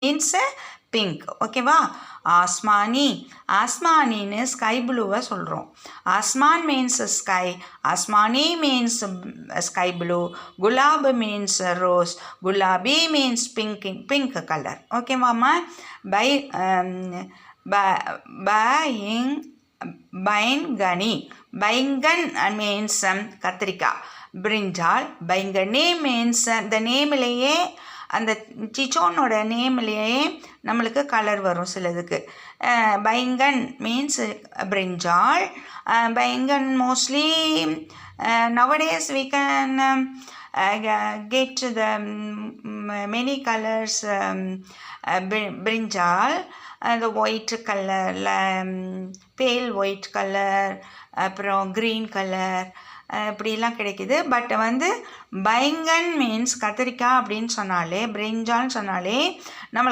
means pink. ஓகேவா? ஆஸ்மானி, ஆஸ்மானின்னு sky ப்ளூவை சொல்கிறோம். ஆஸ்மான் மீன்ஸ் ஸ்கை, ஆஸ்மானி மீன்ஸ் ஸ்கை ப்ளூ, குலாப் மீன்ஸ் ரோஸ், குலாபி மீன்ஸ் பிங்க் கலர். ஓகேவாம்மா? பைங்கனி, பைங்கன் மீன்ஸ் கத்திரிக்காய். பிரிஞ்சால், பைங்கனி மீன்ஸ் இந்த நேமிலேயே, அந்த சிச்சோனோட நேம்லேயே நம்மளுக்கு கலர் வரும் சிலதுக்கு. பைங்கன் மீன்ஸ் பிரிஞ்சால். பைங்கன் mostly nowadays we can get the many colors. Brinjal, the white color, pale white color, அப்புறம் க்ரீன் கலர், இப்படிலாம் கிடைக்குது. பட் வந்து பைங்கன் மீன்ஸ் கத்திரிக்காய் அப்படின்னு சொன்னாலே, பிரிஞ்சால்னு சொன்னாலே நம்மளுக்கு